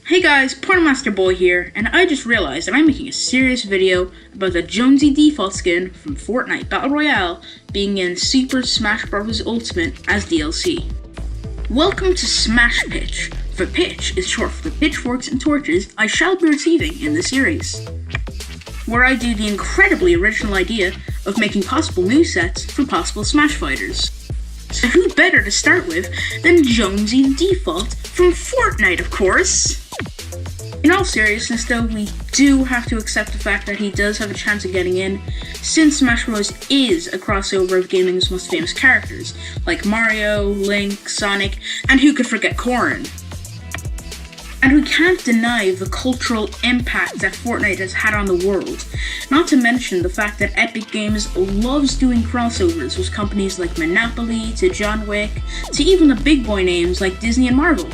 Hey guys, Portamaster Boy here, and I just realized that I'm making a serious video about the Jonesy default skin from Fortnite Battle Royale being in Super Smash Bros. Ultimate as DLC. Welcome to Smash Pitch, for Pitch is short for the pitchforks and torches I shall be receiving in the series, where I do the incredibly original idea of making possible movesets for possible Smash fighters. So who better to start with than Jonesy Default from Fortnite, of course? In all seriousness though, we do have to accept the fact that he does have a chance of getting in, since Smash Bros. Is a crossover of gaming's most famous characters, like Mario, Link, Sonic, and who could forget Corrin. And we can't deny the cultural impact that Fortnite has had on the world, not to mention the fact that Epic Games loves doing crossovers with companies like Monopoly, to John Wick, to even the big boy names like Disney and Marvel.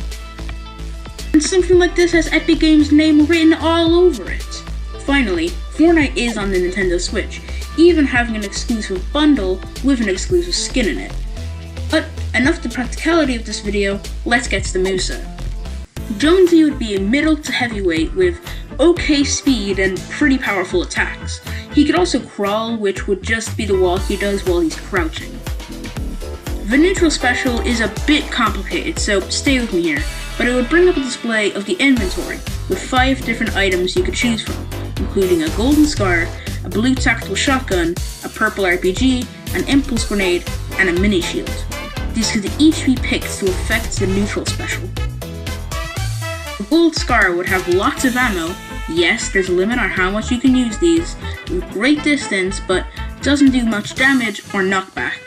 And something like this has Epic Games' name written all over it. Finally, Fortnite is on the Nintendo Switch, even having an exclusive bundle with an exclusive skin in it. But enough the practicality of this video, let's get to the moveset. Jonesy would be a middle to heavyweight with okay speed and pretty powerful attacks. He could also crawl, which would just be the walk he does while he's crouching. The neutral special is a bit complicated, so stay with me here, but it would bring up a display of the inventory with 5 different items you could choose from, including a golden scar, a blue tactical shotgun, a purple RPG, an impulse grenade, and a mini shield. These could each be picked to affect the neutral special. The gold scar would have lots of ammo. Yes, there's a limit on how much you can use these, with great distance, but doesn't do much damage or knockback.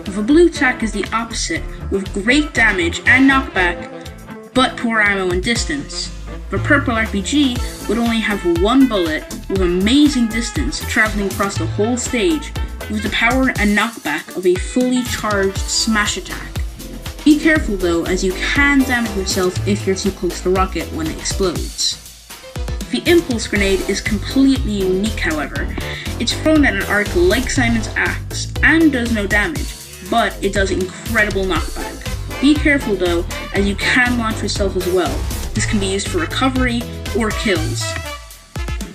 The blue tack is the opposite, with great damage and knockback, but poor ammo and distance. The purple RPG would only have 1 bullet, with amazing distance traveling across the whole stage, with the power and knockback of a fully charged smash attack. Be careful though, as you can damage yourself if you're too close to the rocket when it explodes. The impulse grenade is completely unique however. It's thrown at an arc like Simon's axe, and does no damage, but it does incredible knockback. Be careful though, as you can launch yourself as well. This can be used for recovery or kills.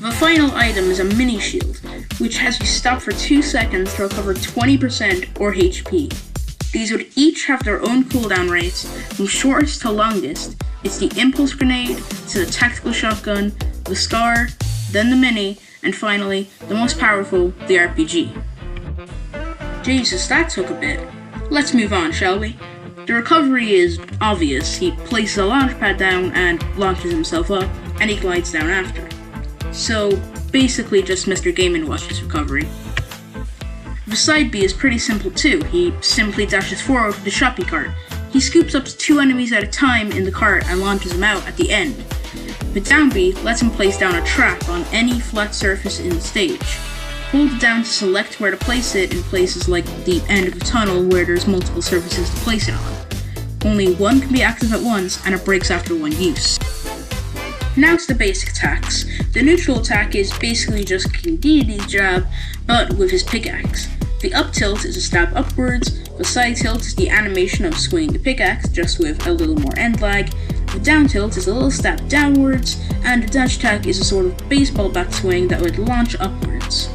The final item is a mini shield, which has you stop for 2 seconds to recover 20% or HP. These would each have their own cooldown rates, from shortest to longest. It's the impulse grenade, to the tactical shotgun, the scar, then the mini, and finally, the most powerful, the RPG. Jesus, that took a bit. Let's move on, shall we? The recovery is obvious. He places a launch pad down and launches himself up, and he glides down after. So, basically just Mr. Game & Watch's recovery. The side B is pretty simple too. He simply dashes forward with the shopping cart. He scoops up 2 enemies at a time in the cart and launches them out at the end. The down B lets him place down a trap on any flat surface in the stage. Hold it down to select where to place it in places like the end of a tunnel where there's multiple surfaces to place it on. Only one can be active at once and it breaks after one use. Now to the basic attacks. The neutral attack is basically just King Deity's jab, but with his pickaxe. The up tilt is a stab upwards, the side tilt is the animation of swinging the pickaxe, just with a little more end lag, the down tilt is a little stab downwards, and the dash attack is a sort of baseball bat swing that would launch upwards.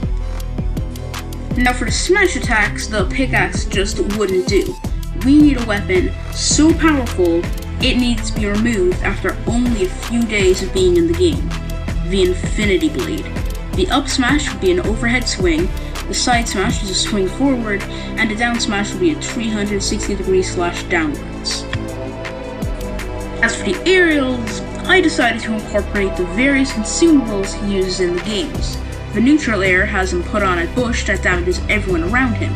Now for the smash attacks, the pickaxe just wouldn't do. We need a weapon so powerful, it needs to be removed after only a few days of being in the game. The Infinity Blade. The up smash would be an overhead swing, the side smash is a swing forward, and the down smash would be a 360-degree slash downwards. As for the aerials, I decided to incorporate the various consumables he uses in the games. The neutral air has him put on a bush that damages everyone around him.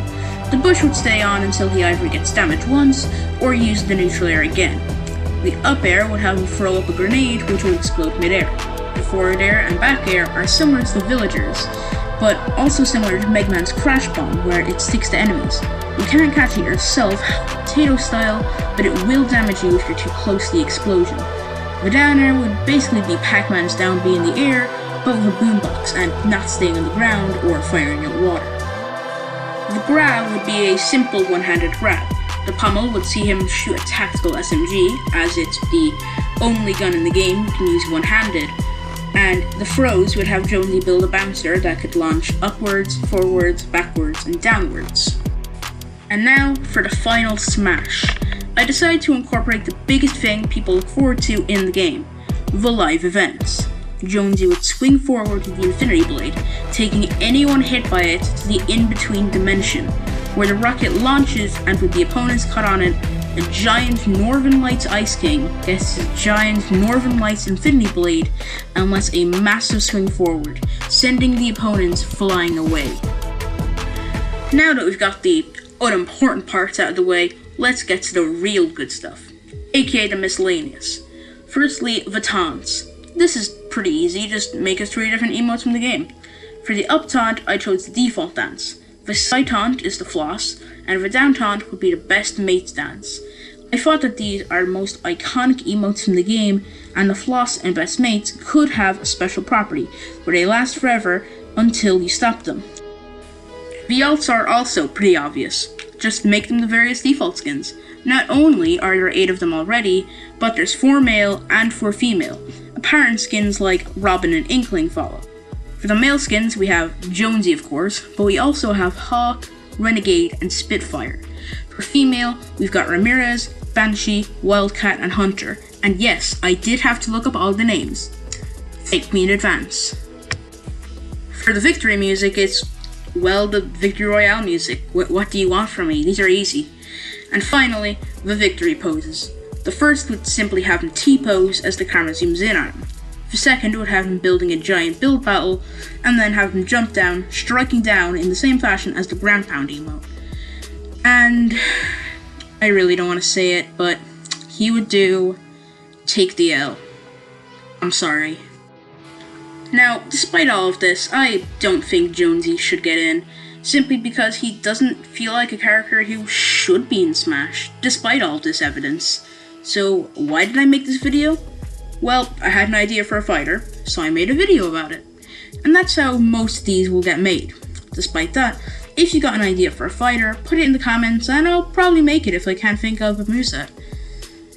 The bush would stay on until he either gets damaged once, or use the neutral air again. The up air would have him throw up a grenade which would explode mid-air. The forward air and back air are similar to the villagers, but also similar to Mega Man's Crash Bomb, where it sticks to enemies. You can't catch it yourself, potato style, but it will damage you if you're too close to the explosion. The down air would basically be Pac-Man's down B in the air, but with a boombox and not staying on the ground or firing out water. The grab would be a simple one-handed grab. The pommel would see him shoot a tactical SMG, as it's the only gun in the game you can use one-handed. And the throws would have Jonesy build a bouncer that could launch upwards, forwards, backwards, and downwards. And now for the final smash. I decided to incorporate the biggest thing people look forward to in the game, the live events. Jonesy would swing forward with the Infinity Blade, taking anyone hit by it to the in-between dimension, where the rocket launches and with the opponents caught on it, the giant Northern Lights Ice King gets his giant Northern Lights Infinity Blade and lets a massive swing forward, sending the opponents flying away. Now that we've got the unimportant parts out of the way, let's get to the real good stuff, aka the miscellaneous. Firstly, the taunts. This is pretty easy, just make us 3 different emotes from the game. For the up taunt, I chose the default dance. The side taunt is the floss, and the down taunt would be the best mates dance. I thought that these are the most iconic emotes in the game, and the floss and best mates could have a special property, where they last forever until you stop them. The alts are also pretty obvious, just make them the various default skins. Not only are there 8 of them already, but there's 4 male and 4 female. Apparent skins like Robin and Inkling follow. For the male skins, we have Jonesy, of course, but we also have Hawk, Renegade, and Spitfire. For female, we've got Ramirez, Banshee, Wildcat, and Hunter. And yes, I did have to look up all the names. Thank me in advance. For the victory music, it's, well, the Victory Royale music. What do you want from me? These are easy. And finally, the victory poses. The first would simply have him T-pose as the camera zooms in on him. The second would have him building a giant build battle, and then have him jump down, striking down in the same fashion as the ground pound emote. And I really don't want to say it, but he would do take the L. I'm sorry. Now, despite all of this, I don't think Jonesy should get in, simply because he doesn't feel like a character who should be in Smash, despite all of this evidence. So why did I make this video? Well, I had an idea for a fighter, so I made a video about it. And that's how most of these will get made. Despite that, if you got an idea for a fighter, put it in the comments and I'll probably make it if I can't think of a moveset.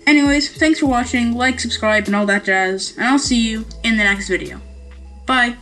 Anyways, thanks for watching, like, subscribe, and all that jazz, and I'll see you in the next video. Bye!